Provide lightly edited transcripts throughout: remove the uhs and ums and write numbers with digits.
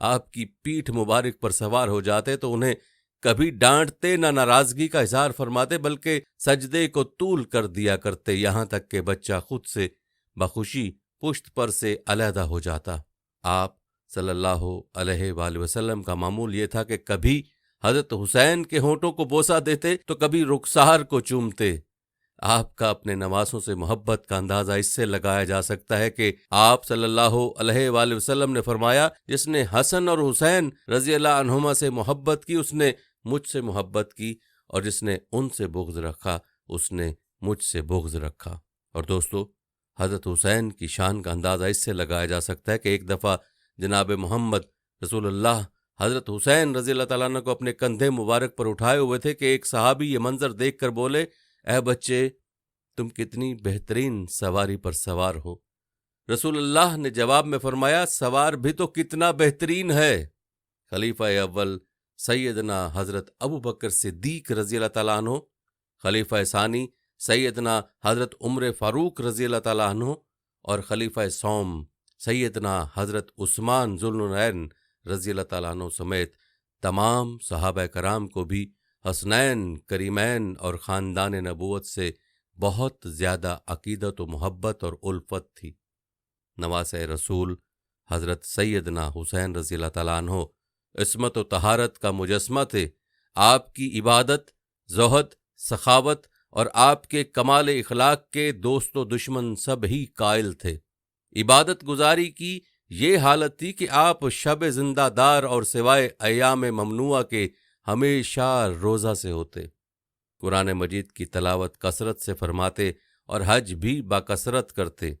آپ کی پیٹھ مبارک پر سوار ہو جاتے تو انہیں کبھی ڈانٹتے نہ ناراضگی کا اظہار فرماتے، بلکہ سجدے کو طول کر دیا کرتے، یہاں تک کہ بچہ خود سے بخوشی پشت پر سے علیحدہ ہو جاتا۔ آپ صلی اللہ علیہ وآلہ وسلم کا معمول یہ تھا کہ کبھی حضرت حسین کے ہونٹوں کو بوسہ دیتے تو کبھی رخسار کو چومتے۔ آپ کا اپنے نواسوں سے محبت کا اندازہ اس سے لگایا جا سکتا ہے کہ آپ صلی اللہ علیہ وآلہ وسلم نے فرمایا، جس نے حسن اور حسین رضی اللہ عنہما سے محبت کی اس نے مجھ سے محبت کی، اور جس نے ان سے بغض رکھا اس نے مجھ سے بغض رکھا۔ اور دوستو، حضرت حسین کی شان کا اندازہ اس سے لگایا جا سکتا ہے کہ ایک دفعہ جناب محمد رسول اللہ حضرت حسین رضی اللہ تعالیٰ عنہ کو اپنے کندھے مبارک پر اٹھائے ہوئے تھے کہ ایک صحابی یہ منظر دیکھ کر بولے، اے بچے، تم کتنی بہترین سواری پر سوار ہو۔ رسول اللہ نے جواب میں فرمایا، سوار بھی تو کتنا بہترین ہے۔ خلیفہ اول سیدنا حضرت ابوبکر صدیق رضی اللہ تعالیٰ عنہ، خلیفہ ثانی سیدنا حضرت عمر فاروق رضی اللہ تعالیٰ عنہ، اور خلیفہ سوم سیدنا حضرت عثمان ذوالنورین رضی اللہ تعالیٰ عنہ سمیت تمام صحابہ کرام کو بھی حسنین کریمین اور خاندان نبوت سے بہت زیادہ عقیدت و محبت اور الفت تھی۔ نواسۂ رسول حضرت سیدنا حسین رضی اللہ تعالیٰ عنہ عصمت و طہارت کا مجسمہ تھے۔ آپ کی عبادت، زہد، سخاوت اور آپ کے کمال اخلاق کے دوست و دشمن سب ہی قائل تھے۔ عبادت گزاری کی یہ حالت تھی کہ آپ شب زندہ دار اور سوائے ایام ممنوعہ کے ہمیشہ روزہ سے ہوتے، قرآن مجید کی تلاوت کثرت سے فرماتے اور حج بھی بکثرت کرتے۔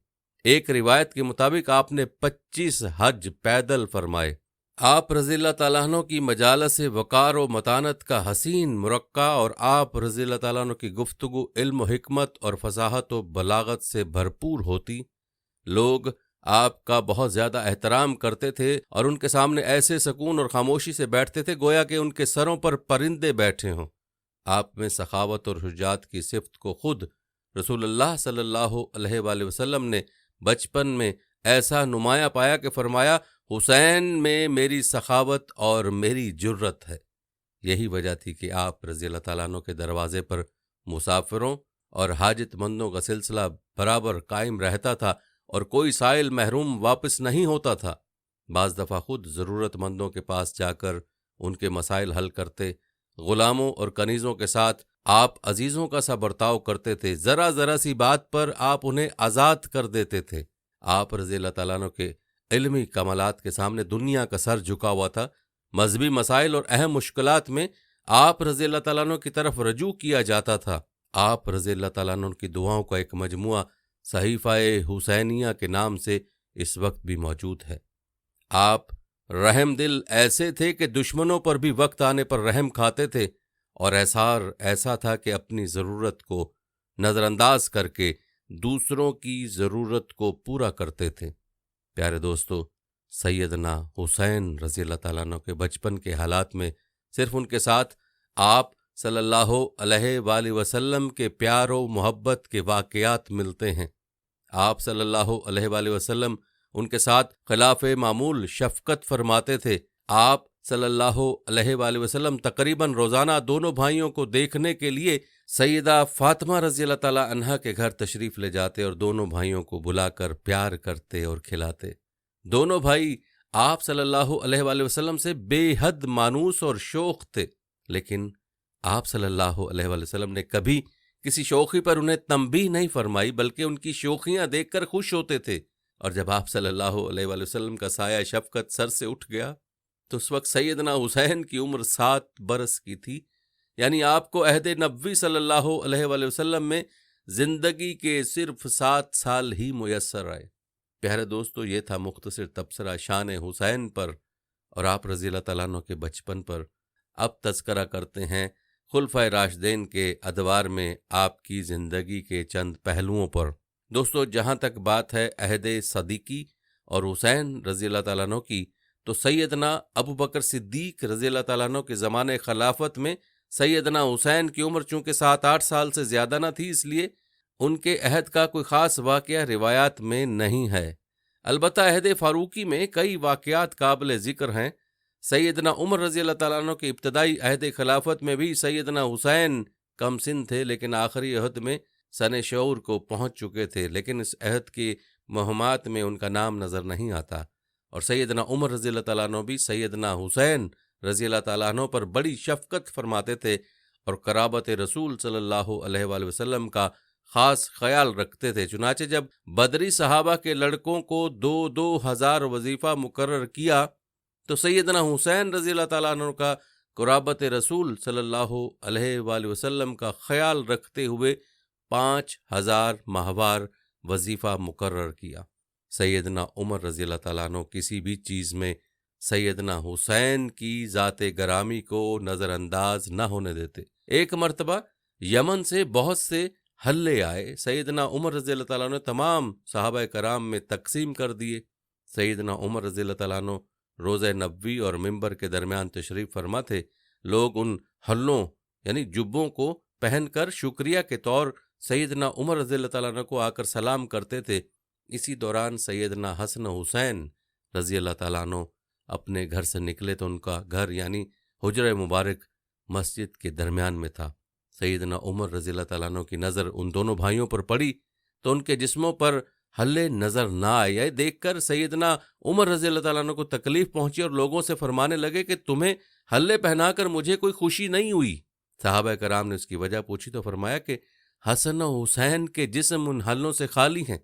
ایک روایت کے مطابق آپ نے 25 حج پیدل فرمائے۔ آپ رضی اللہ تعالیٰ عنہ کی مجالس وقار و متانت کا حسین مرقع، اور آپ رضی اللہ تعالیٰ عنہ کی گفتگو علم و حکمت اور فصاحت و بلاغت سے بھرپور ہوتی۔ لوگ آپ کا بہت زیادہ احترام کرتے تھے اور ان کے سامنے ایسے سکون اور خاموشی سے بیٹھتے تھے گویا کہ ان کے سروں پر پرندے بیٹھے ہوں۔ آپ میں سخاوت اور شجاعت کی صفت کو خود رسول اللہ صلی اللہ علیہ وآلہ وسلم نے بچپن میں ایسا نمایاں پایا کہ فرمایا، حسین میں میری سخاوت اور میری جرت ہے۔ یہی وجہ تھی کہ آپ رضی اللہ تعالیٰ عنہ کے دروازے پر مسافروں اور حاجت مندوں کا سلسلہ برابر قائم رہتا تھا اور کوئی سائل محروم واپس نہیں ہوتا تھا۔ بعض دفعہ خود ضرورت مندوں کے پاس جا کر ان کے مسائل حل کرتے۔ غلاموں اور کنیزوں کے ساتھ آپ عزیزوں کا سا برتاؤ کرتے تھے، ذرا سی بات پر آپ انہیں آزاد کر دیتے تھے۔ آپ رضی اللہ تعالیٰ عنہ کے علمی کمالات کے سامنے دنیا کا سر جھکا ہوا تھا۔ مذہبی مسائل اور اہم مشکلات میں آپ رضی اللہ تعالیٰ عنہ کی طرف رجوع کیا جاتا تھا۔ آپ رضی اللہ تعالیٰ عنہ کی دعاؤں کا ایک مجموعہ صحیفہ حسینیہ کے نام سے اس وقت بھی موجود ہے۔ آپ رحم دل ایسے تھے کہ دشمنوں پر بھی وقت آنے پر رحم کھاتے تھے، اور احسار ایسا تھا کہ اپنی ضرورت کو نظر انداز کر کے دوسروں کی ضرورت کو پورا کرتے تھے۔ پیارے دوستو، سیدنا حسین رضی اللہ تعالیٰ عنہ کے بچپن کے حالات میں صرف ان کے ساتھ آپ صلی اللہ علیہ وآلہ وسلم کے پیار و محبت کے واقعات ملتے ہیں۔ آپ صلی اللہ علیہ وآلہ وسلم ان کے ساتھ خلاف معمول شفقت فرماتے تھے۔ آپ صلی اللہ علیہ وآلہ وسلم تقریباً روزانہ دونوں بھائیوں کو دیکھنے کے لیے سیدہ فاطمہ رضی اللہ تعالیٰ عنہا کے گھر تشریف لے جاتے اور دونوں بھائیوں کو بلا کر پیار کرتے اور کھلاتے۔ دونوں بھائی آپ صلی اللہ علیہ وآلہ وسلم سے بے حد مانوس اور شوق تھے، لیکن آپ صلی اللہ علیہ وآلہ وسلم نے کبھی کسی شوخی پر انہیں تنبیہ نہیں فرمائی، بلکہ ان کی شوخیاں دیکھ کر خوش ہوتے تھے۔ اور جب آپ صلی اللہ علیہ وآلہ وسلم کا سایہ شفقت سر سے اٹھ گیا تو اس وقت سیدنا حسین کی عمر 7 برس کی تھی، یعنی آپ کو عہد نبوی صلی اللہ علیہ وآلہ وسلم میں زندگی کے صرف 7 سال ہی میسر آئے۔ پیارے دوستو، یہ تھا مختصر تبصرہ شان حسین پر اور آپ رضی اللہ تعالیٰ عنہ کے بچپن پر۔ اب تذکرہ کرتے ہیں خلفائے راشدین کے ادوار میں آپ کی زندگی کے چند پہلوؤں پر۔ دوستو، جہاں تک بات ہے عہد صدیقی اور حسین رضی اللہ تعالیٰ عنہ کی، تو سیدنا ابوبکر صدیق رضی اللہ تعالیٰ عنہ کے زمانے خلافت میں سیدنا حسین کی عمر چونکہ 7-8 سال سے زیادہ نہ تھی، اس لیے ان کے عہد کا کوئی خاص واقعہ روایات میں نہیں ہے۔ البتہ عہد فاروقی میں کئی واقعات قابل ذکر ہیں۔ سیدنا عمر رضی اللہ تعالیٰ عنہ کے ابتدائی عہد خلافت میں بھی سیدنا حسین کم سن تھے، لیکن آخری عہد میں سن شعور کو پہنچ چکے تھے، لیکن اس عہد کی مہمات میں ان کا نام نظر نہیں آتا۔ اور سیدنا عمر رضی اللہ تعالیٰ عنہ بھی سیدنا حسین رضی اللہ تعالیٰ عنہ پر بڑی شفقت فرماتے تھے اور قرابت رسول صلی اللہ علیہ وآلہ وسلم کا خاص خیال رکھتے تھے۔ چنانچہ جب بدری صحابہ کے لڑکوں کو 2,000 وظیفہ مقرر کیا تو سیدنا حسین رضی اللہ تعالیٰ عنہ کا قرابت رسول صلی اللہ علیہ وآلہ وسلم کا خیال رکھتے ہوئے 5,000 ماہوار وظیفہ مقرر کیا۔ سیدنا عمر رضی اللہ تعالیٰ عنہ کسی بھی چیز میں سیدنا حسین کی ذات گرامی کو نظر انداز نہ ہونے دیتے۔ ایک مرتبہ یمن سے بہت سے حلے آئے، سیدنا عمر رضی اللہ تعالیٰ عنہ تمام صحابہ کرام میں تقسیم کر دیے۔ سیدنا عمر رضی اللہ تعالیٰ عنہ روضہ نبوی اور ممبر کے درمیان تشریف فرما تھے۔ لوگ ان حلوں یعنی جبوں کو پہن کر شکریہ کے طور سیدنا عمر رضی اللہ تعالیٰ عنہ کو آ کر سلام کرتے تھے۔ اسی دوران سیدنا حسن حسین رضی اللہ تعالیٰ عنہ اپنے گھر سے نکلے تو ان کا گھر یعنی حجرہ مبارک مسجد کے درمیان میں تھا۔ سیدنا عمر رضی اللہ تعالیٰ عنہ کی نظر ان دونوں بھائیوں پر پڑی تو ان کے جسموں پر حلے نظر نہ آئے۔ یہ دیکھ کر سیدنا عمر رضی اللہ تعالیٰ عنہ کو تکلیف پہنچی اور لوگوں سے فرمانے لگے کہ تمہیں حلے پہنا کر مجھے کوئی خوشی نہیں ہوئی۔ صحابہ کرام نے اس کی وجہ پوچھی تو فرمایا کہ حسن و حسین کے جسم ان حلوں سے خالی ہیں۔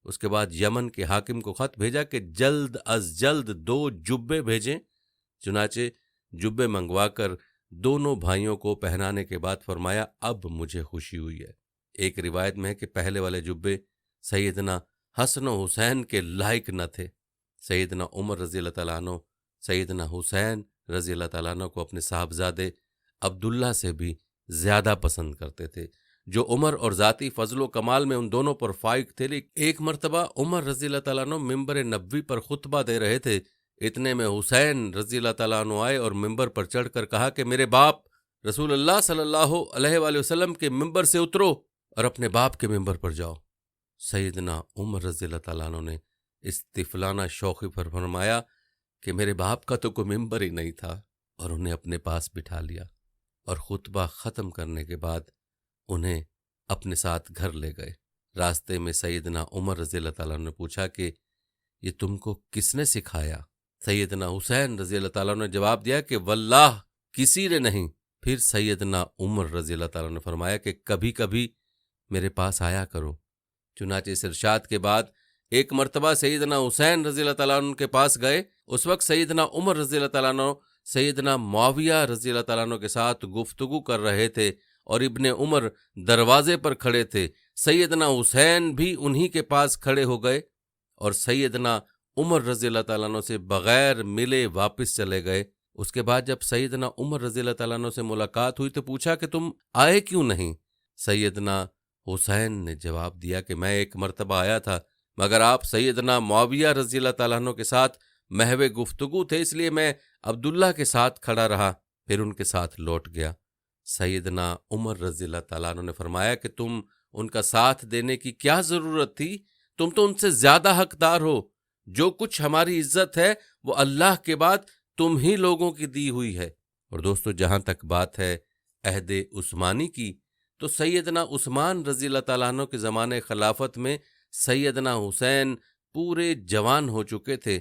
اس کے بعد یمن کے حاکم کو خط بھیجا کہ جلد از جلد 2 جبے بھیجیں۔ چنانچہ جبے منگوا کر دونوں بھائیوں کو پہنانے کے بعد فرمایا اب مجھے خوشی ہوئی ہے۔ ایک روایت میں ہے کہ پہلے والے جبے سیدنا حسن و حسین کے لائق نہ تھے۔ سیدنا عمر رضی اللہ تعالیٰ عنہ سیدنا حسین رضی اللہ تعالیٰ عنہ کو اپنے صاحبزادے عبداللہ سے بھی زیادہ پسند کرتے تھے، جو عمر اور ذاتی فضل و کمال میں ان دونوں پر فائق تھے۔ ایک مرتبہ عمر رضی اللہ تعالیٰ عنہ ممبر نبوی پر خطبہ دے رہے تھے، اتنے میں حسین رضی اللہ تعالیٰ عنہ آئے اور ممبر پر چڑھ کر کہا کہ میرے باپ رسول اللہ صلی اللہ علیہ وآلہ وسلم کے ممبر سے اترو اور اپنے باپ کے ممبر پر جاؤ۔ سیدنا عمر رضی اللہ تعالیٰ عنہ نے اس طفلانہ شوخی پر فرمایا کہ میرے باپ کا تو کوئی ممبر ہی نہیں تھا، اور انہیں اپنے پاس بٹھا لیا اور خطبہ ختم کرنے کے بعد انہیں اپنے ساتھ گھر لے گئے۔ راستے میں سیدنا عمر رضی اللہ تعالیٰ عنہ نے پوچھا کہ یہ تم کو کس نے سکھایا؟ سیدنا حسین رضی اللہ تعالیٰ عنہ نے جواب دیا کہ واللہ کسی نے نہیں۔ پھر سیدنا عمر رضی اللہ تعالیٰ عنہ نے فرمایا کہ کبھی کبھی میرے پاس آیا کرو۔ چنانچہ اس ارشاد کے بعد ایک مرتبہ سیدنا حسین رضی اللہ تعالیٰ عنہ کے پاس گئے۔ اس وقت سیدنا عمر رضی اللہ تعالیٰ عنہ سیدنا معاویہ رضی اللہ تعالیٰ عنہ کے ساتھ گفتگو کر رہے تھے اور ابن عمر دروازے پر کھڑے تھے۔ سیدنا حسین بھی انہی کے پاس کھڑے ہو گئے اور سیدنا عمر رضی اللہ تعالیٰ عنہ سے بغیر ملے واپس چلے گئے۔ اس کے بعد جب سیدنا عمر رضی اللہ تعالیٰ عنہ سے ملاقات ہوئی تو پوچھا کہ تم آئے کیوں نہیں؟ سیدنا حسین نے جواب دیا کہ میں ایک مرتبہ آیا تھا، مگر آپ سیدنا معاویہ رضی اللہ تعالیٰ عنہ کے ساتھ محو گفتگو تھے، اس لیے میں عبداللہ کے ساتھ کھڑا رہا، پھر ان کے ساتھ لوٹ گیا۔ سیدنا عمر رضی اللہ تعالیٰ عنہ نے فرمایا کہ تم ان کا ساتھ دینے کی کیا ضرورت تھی؟ تم تو ان سے زیادہ حقدار ہو۔ جو کچھ ہماری عزت ہے وہ اللہ کے بعد تم ہی لوگوں کی دی ہوئی ہے۔ اور دوستو، جہاں تک بات ہے عہد عثمانی کی، تو سیدنا عثمان رضی اللہ تعالیٰ عنہ کے زمانے خلافت میں سیدنا حسین پورے جوان ہو چکے تھے۔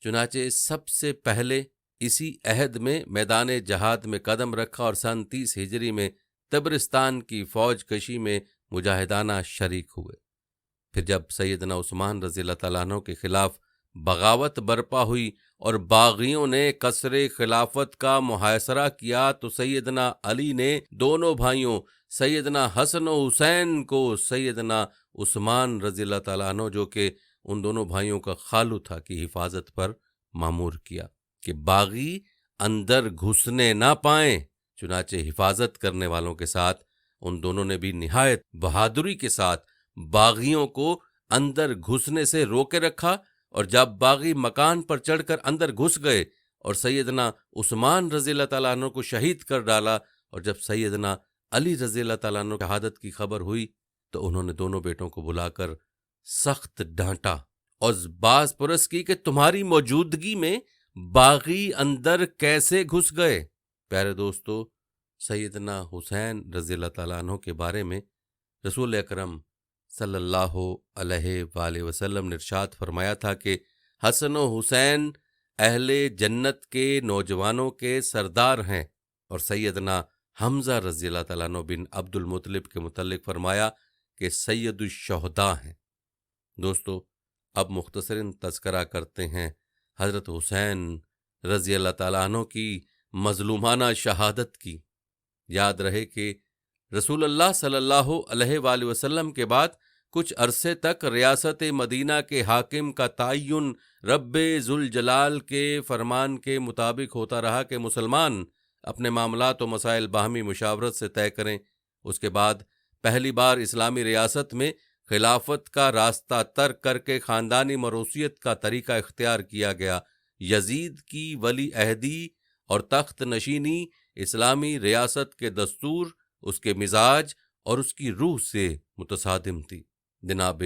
چنانچہ سب سے پہلے اسی عہد میں میدان جہاد میں قدم رکھا اور سن 30 ہجری میں تبرستان کی فوج کشی میں مجاہدانہ شریک ہوئے۔ پھر جب سیدنا عثمان رضی اللہ تعالیٰ عنہ کے خلاف بغاوت برپا ہوئی اور باغیوں نے قصر خلافت کا محاصرہ کیا تو سیدنا علی نے دونوں بھائیوں سیدنا حسن و حسین کو سیدنا عثمان رضی اللہ تعالیٰ عنہ، جو کہ ان دونوں بھائیوں کا خالو تھا، کی حفاظت پر مامور کیا کہ باغی اندر گھسنے نہ پائیں۔ چنانچہ حفاظت کرنے والوں کے ساتھ ان دونوں نے بھی نہایت بہادری کے ساتھ باغیوں کو اندر گھسنے سے روکے رکھا، اور جب باغی مکان پر چڑھ کر اندر گھس گئے اور سیدنا عثمان رضی اللہ تعالیٰ عنہ کو شہید کر ڈالا، اور جب سیدنا علی رضی اللہ تعالیٰ عنہ کی شہادت کی خبر ہوئی تو انہوں نے دونوں بیٹوں کو بلا کر سخت ڈانٹا اور باز پرس کی کہ تمہاری موجودگی میں باغی اندر کیسے گھس گئے۔ پیارے دوستو، سیدنا حسین رضی اللہ تعالیٰ عنہ کے بارے میں رسول اکرم صلی اللہ علیہ وآلہ وسلم نے ارشاد فرمایا تھا کہ حسن و حسین اہل جنت کے نوجوانوں کے سردار ہیں، اور سیدنا حمزہ رضی اللہ تعالیٰ عنہ بن عبد المطلب کے متعلق فرمایا کہ سید الشہداء ہیں۔ دوستو، اب مختصراً تذکرہ کرتے ہیں حضرت حسین رضی اللہ تعالیٰ عنہ کی مظلومانہ شہادت کی۔ یاد رہے کہ رسول اللہ صلی اللہ علیہ وآلہ وسلم کے بعد کچھ عرصے تک ریاست مدینہ کے حاکم کا تعین رب ذوالجلال کے فرمان کے مطابق ہوتا رہا کہ مسلمان اپنے معاملات و مسائل باہمی مشاورت سے طے کریں۔ اس کے بعد پہلی بار اسلامی ریاست میں خلافت کا راستہ ترک کر کے خاندانی موروثیت کا طریقہ اختیار کیا گیا۔ یزید کی ولی عہدی اور تخت نشینی اسلامی ریاست کے دستور، اس کے مزاج اور اس کی روح سے متصادم تھی۔ جناب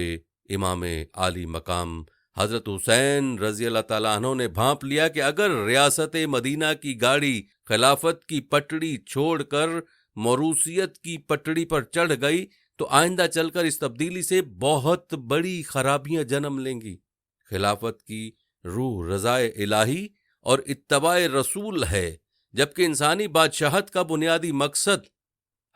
امام عالی مقام حضرت حسین رضی اللہ تعالیٰ عنہ نے بھانپ لیا کہ اگر ریاست مدینہ کی گاڑی خلافت کی پٹڑی چھوڑ کر موروثیت کی پٹڑی پر چڑھ گئی تو آئندہ چل کر اس تبدیلی سے بہت بڑی خرابیاں جنم لیں گی۔ خلافت کی روح رضا الہی اور اتباع رسول ہے، جبکہ انسانی بادشاہت کا بنیادی مقصد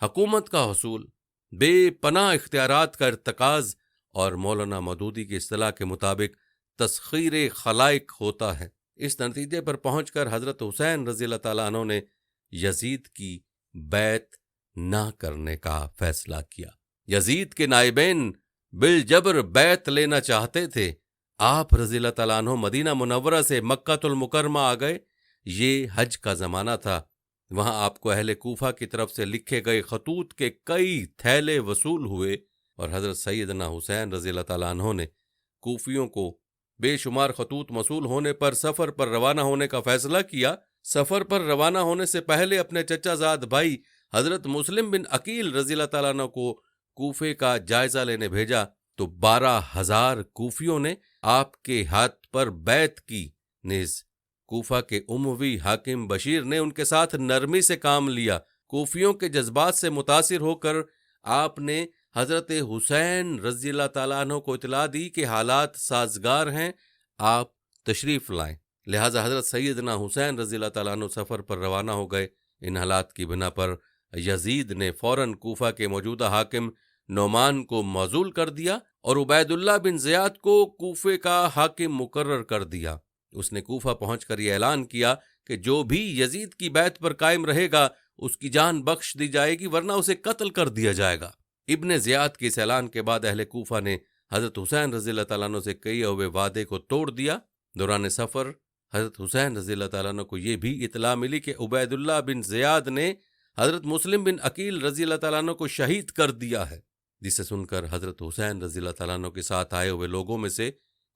حکومت کا حصول، بے پناہ اختیارات کا ارتکاز اور مولانا مودودی کی اصطلاح کے مطابق تسخیر خلائق ہوتا ہے۔ اس نتیجے پر پہنچ کر حضرت حسین رضی اللہ تعالیٰ عنہ نے یزید کی بیعت نہ کرنے کا فیصلہ کیا۔ یزید کے نائبین بالجبر بیعت لینا چاہتے تھے۔ آپ رضی اللہ تعالیٰ عنہ مدینہ منورہ سے مکہ المکرمہ آ گئے۔ یہ حج کا زمانہ تھا۔ وہاں آپ کو اہل کوفہ کی طرف سے لکھے گئے خطوط کے کئی تھیلے وصول ہوئے، اور حضرت سیدنا حسین رضی اللہ تعالیٰ عنہ نے کوفیوں کو بے شمار خطوط موصول ہونے پر سفر پر روانہ ہونے کا فیصلہ کیا۔ سفر پر روانہ ہونے سے پہلے اپنے چچا زاد بھائی حضرت مسلم بن عقیل رضی اللہ تعالیٰ عنہ کو کوفے کا جائزہ لینے بھیجا تو 12,000 کوفیوں نے آپ کے ہاتھ پر بیعت کی۔ نیز کوفہ کے اموی حاکم بشیر نے ان کے ساتھ نرمی سے کام لیا۔ کوفیوں کے جذبات سے متاثر ہو کر آپ نے حضرت حسین رضی اللہ تعالیٰ عنہ کو اطلاع دی کہ حالات سازگار ہیں، آپ تشریف لائیں۔ لہٰذا حضرت سیدنا حسین رضی اللہ تعالیٰ عنہ سفر پر روانہ ہو گئے۔ ان حالات کی بنا پر یزید نے فوراً کوفہ کے موجودہ حاکم نعمان کو معزول کر دیا اور عبید اللہ بن زیاد کو کوفے کا حاکم مقرر کر دیا۔ اس نے کوفہ پہنچ کر یہ اعلان کیا کہ جو بھی یزید کی بیعت پر قائم رہے گا اس کی جان بخش دی جائے گی، ورنہ اسے قتل کر دیا جائے گا۔ ابن زیاد کے اس اعلان کے بعد اہل کوفہ نے حضرت حسین رضی اللہ تعالیٰ عنہ سے کیے ہوئے وعدے کو توڑ دیا۔ دوران سفر حضرت حسین رضی اللہ تعالیٰ عنہ کو یہ بھی اطلاع ملی کہ عبید اللہ بن زیاد نے حضرت مسلم بن عقیل رضی اللہ تعالیٰ عنہ کو شہید کر دیا ہے، جسے سن کر حضرت حسین رضی اللہ تعالیٰ عنہ کے ساتھ آئے ہوئے لوگوں میں سے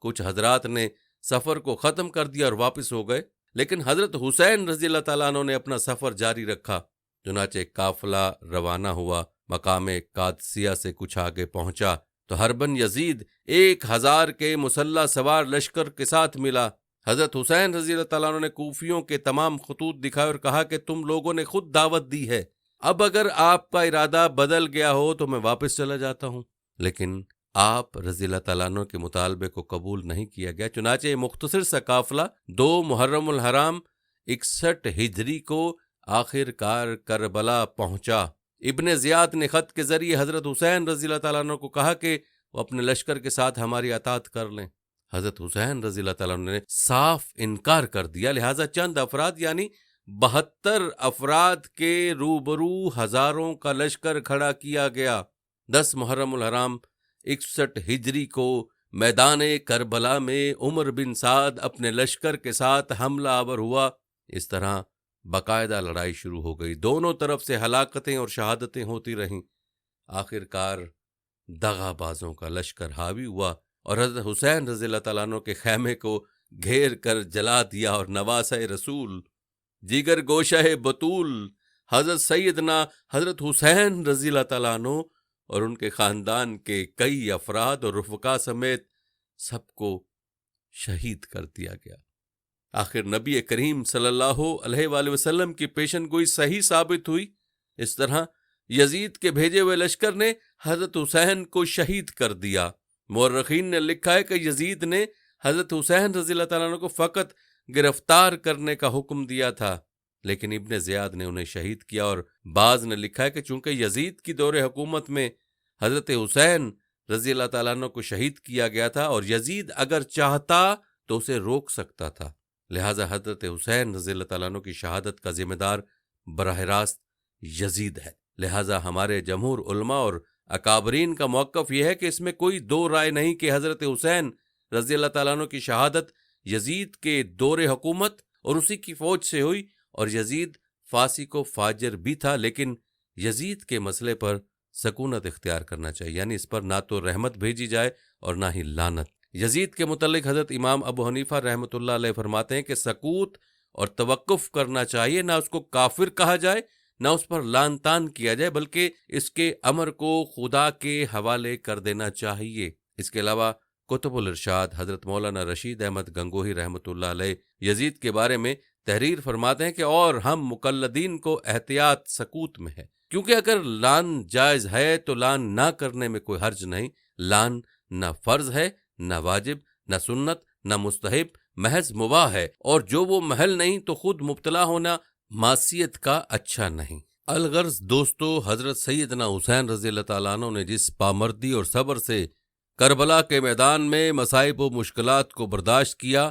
کچھ حضرات نے سفر کو ختم کر دیا اور واپس ہو گئے، لیکن حضرت حسین رضی اللہ تعالیٰ عنہ نے اپنا سفر جاری رکھا۔ چنانچہ قافلہ روانہ ہوا، مقام قادسیہ سے کچھ آگے پہنچا تو ہربن یزید 1,000 کے مسلح سوار لشکر کے ساتھ ملا۔ حضرت حسین رضی اللہ تعالیٰ عنہ نے کوفیوں کے تمام خطوط دکھائے اور کہا کہ تم لوگوں نے خود دعوت دی ہے، اب اگر آپ کا ارادہ بدل گیا ہو تو میں واپس چلا جاتا ہوں، لیکن آپ رضی اللہ تعالیٰ عنہ کے مطالبے کو قبول نہیں کیا گیا۔ چنانچہ مختصر سا قافلہ 2 محرم الحرام 61 ہجری کو آخر کار کربلا پہنچا۔ ابن زیاد نے خط کے ذریعے حضرت حسین رضی اللہ تعالیٰ عنہ کو کہا کہ وہ اپنے لشکر کے ساتھ ہماری اطاعت کر لیں۔ حضرت حسین رضی اللہ تعالیٰ عنہ نے صاف انکار کر دیا، لہٰذا چند افراد یعنی 72 افراد کے روبرو ہزاروں کا لشکر کھڑا کیا گیا۔ 10 محرم الحرام 61 ہجری کو میدان کربلا میں عمر بن سعد اپنے لشکر کے ساتھ حملہ آور ہوا۔ اس طرح باقاعدہ لڑائی شروع ہو گئی، دونوں طرف سے ہلاکتیں اور شہادتیں ہوتی رہیں۔ آخر کار دغا بازوں کا لشکر حاوی ہوا اور حضرت حسین رضی اللہ تعالیٰ عنہ کے خیمے کو گھیر کر جلا دیا، اور نواسہ رسول جگر گوشہ بطول حضرت سیدنا حضرت حسین رضی اللہ تعالیٰ عنہ اور ان کے خاندان کے کئی افراد اور رفقا سمیت سب کو شہید کر دیا گیا۔ آخر نبی کریم صلی اللہ علیہ وآلہ وسلم کی پیشن گوئی صحیح ثابت ہوئی۔ اس طرح یزید کے بھیجے ہوئے لشکر نے حضرت حسین کو شہید کر دیا۔ مورخین نے لکھا ہے کہ یزید نے حضرت حسین رضی اللہ تعالیٰ عنہ کو فقط گرفتار کرنے کا حکم دیا تھا، لیکن ابن زیاد نے انہیں شہید کیا، اور بعض نے لکھا ہے کہ چونکہ یزید کی دور حکومت میں حضرت حسین رضی اللہ تعالیٰ عنہ کو شہید کیا گیا تھا، اور یزید اگر چاہتا تو اسے روک سکتا تھا، لہٰذا حضرت حسین رضی اللہ تعالیٰ عنہ کی شہادت کا ذمہ دار براہ راست یزید ہے۔ لہٰذا ہمارے جمہور علماء اور اکابرین کا موقف یہ ہے کہ اس میں کوئی دو رائے نہیں کہ حضرت حسین رضی اللہ تعالیٰ عنہ کی شہادت یزید کے دور حکومت اور اسی کی فوج سے ہوئی، اور یزید فاسق و فاجر بھی تھا، لیکن یزید کے مسئلے پر سکونت اختیار کرنا چاہیے، یعنی اس پر نہ تو رحمت بھیجی جائے اور نہ ہی لعنت۔ یزید کے متعلق حضرت امام ابو حنیفہ رحمۃ اللہ علیہ فرماتے ہیں کہ سکوت اور توقف کرنا چاہیے، نہ اس کو کافر کہا جائے نہ اس پر لعن طعن کیا جائے، بلکہ اس کے امر کو خدا کے حوالے کر دینا چاہیے۔ اس کے علاوہ کتب الارشاد حضرت مولانا رشید احمد گنگوہی رحمۃ اللہ علیہ یزید کے بارے میں تحریر فرماتے ہیں کہ اور ہم مقلدین کو احتیاط سکوت میں ہے، کیونکہ اگر لعن جائز ہے تو لعن نہ کرنے میں کوئی حرج نہیں۔ لعن نہ فرض ہے، نہ واجب، نہ سنت، نہ مستحب، محض مباح ہے، اور جو وہ محل نہیں تو خود مبتلا ہونا معصیت کا اچھا نہیں۔ الغرض دوستو، حضرت سیدنا حسین رضی اللہ تعالیٰ عنہ نے جس پامردی اور صبر سے کربلا کے میدان میں مصائب و مشکلات کو برداشت کیا،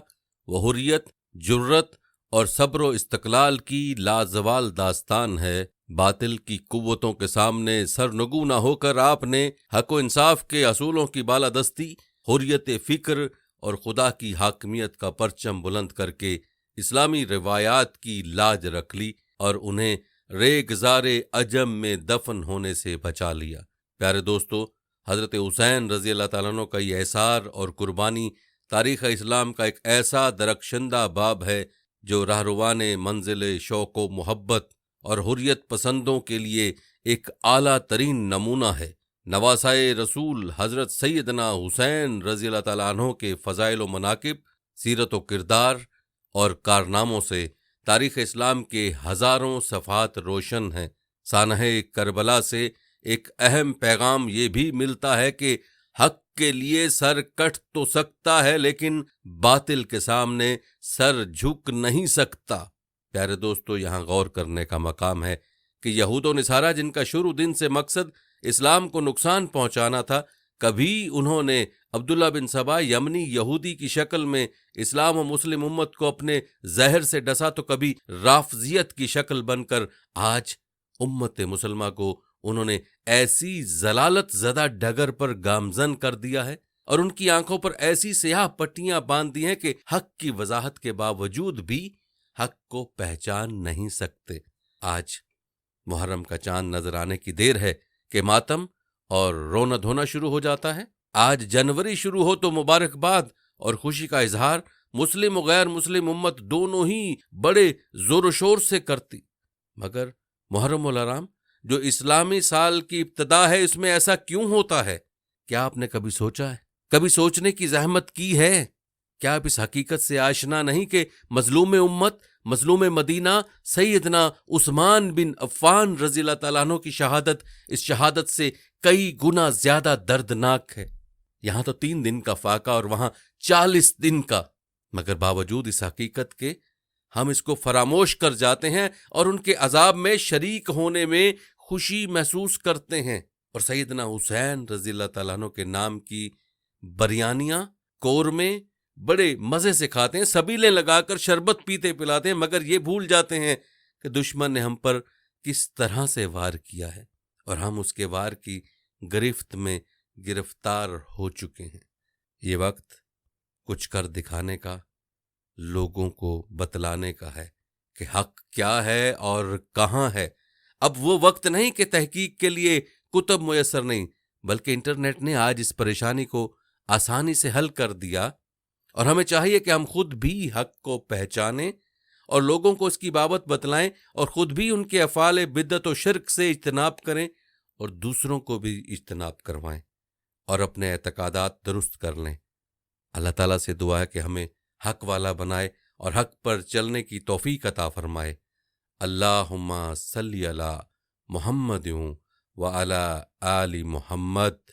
وہ حریت، جرت اور صبر و استقلال کی لازوال داستان ہے۔ باطل کی قوتوں کے سامنے سرنگو نہ ہو کر آپ نے حق و انصاف کے اصولوں کی بالادستی، حریت فکر اور خدا کی حاکمیت کا پرچم بلند کر کے اسلامی روایات کی لاج رکھ لی اور انہیں ریگزار عجم میں دفن ہونے سے بچا لیا۔ پیارے دوستو، حضرت حسین رضی اللہ تعالیٰ عنہ کا یہ احسار اور قربانی تاریخ اسلام کا ایک ایسا درخشندہ باب ہے جو راہروان منزل شوق و محبت اور حریت پسندوں کے لیے ایک اعلیٰ ترین نمونہ ہے۔ نواسائے رسول حضرت سیدنا حسین رضی اللہ تعالیٰ عنہ کے فضائل و مناقب، سیرت و کردار اور کارناموں سے تاریخ اسلام کے ہزاروں صفحات روشن ہیں۔ سانحہ کربلا سے ایک اہم پیغام یہ بھی ملتا ہے کہ حق کے لیے سر کٹ تو سکتا ہے، لیکن باطل کے سامنے سر جھک نہیں سکتا۔ پیارے دوستو، یہاں غور کرنے کا مقام ہے کہ یہود و نصارہ، جن کا شروع دن سے مقصد اسلام کو نقصان پہنچانا تھا، کبھی انہوں نے عبداللہ بن سبا یمنی یہودی کی شکل میں اسلام و مسلم امت کو اپنے زہر سے ڈسا، تو کبھی رافضیت کی شکل بن کر آج امت مسلمہ کو انہوں نے ایسی ضلالت زدہ ڈگر پر گامزن کر دیا ہے اور ان کی آنکھوں پر ایسی سیاہ پٹیاں باندھ دی ہیں کہ حق کی وضاحت کے باوجود بھی حق کو پہچان نہیں سکتے۔ آج محرم کا چاند نظر آنے کی دیر ہے کہ ماتم اور رونا دھونا شروع ہو جاتا ہے۔ آج جنوری شروع ہو تو مبارکباد اور خوشی کا اظہار مسلم و غیر مسلم امت دونوں ہی بڑے زور و شور سے کرتی، مگر محرم الحرام جو اسلامی سال کی ابتدا ہے، اس میں ایسا کیوں ہوتا ہے؟ کیا آپ نے کبھی سوچا ہے؟ کبھی سوچنے کی زحمت کی ہے؟ کیا آپ اس حقیقت سے آشنا نہیں کہ مظلوم امت، مظلوم مدینہ سیدنا عثمان بن عفان رضی اللہ تعالیٰ عنہ کی شہادت اس شہادت سے کئی گنا زیادہ دردناک ہے؟ یہاں تو 3 دن کا فاقہ اور وہاں 40 دن کا، مگر باوجود اس حقیقت کے ہم اس کو فراموش کر جاتے ہیں اور ان کے عذاب میں شریک ہونے میں خوشی محسوس کرتے ہیں، اور سیدنا حسین رضی اللہ تعالیٰ عنہ کے نام کی بریانیاں، قورمے بڑے مزے سے کھاتے ہیں، سبیلیں لگا کر شربت پیتے پلاتے ہیں، مگر یہ بھول جاتے ہیں کہ دشمن نے ہم پر کس طرح سے وار کیا ہے اور ہم اس کے وار کی گرفت میں گرفتار ہو چکے ہیں۔ یہ وقت کچھ کر دکھانے کا، لوگوں کو بتلانے کا ہے کہ حق کیا ہے اور کہاں ہے۔ اب وہ وقت نہیں کہ تحقیق کے لیے کتب میسر نہیں، بلکہ انٹرنیٹ نے آج اس پریشانی کو آسانی سے حل کر دیا، اور ہمیں چاہیے کہ ہم خود بھی حق کو پہچانیں اور لوگوں کو اس کی بابت بتلائیں، اور خود بھی ان کے افعال بدعت و شرک سے اجتناب کریں اور دوسروں کو بھی اجتناب کروائیں اور اپنے اعتقادات درست کر لیں۔ اللہ تعالیٰ سے دعا ہے کہ ہمیں حق والا بنائے اور حق پر چلنے کی توفیق عطا فرمائے۔ اللہم صلی علی محمد و علی آل محمد۔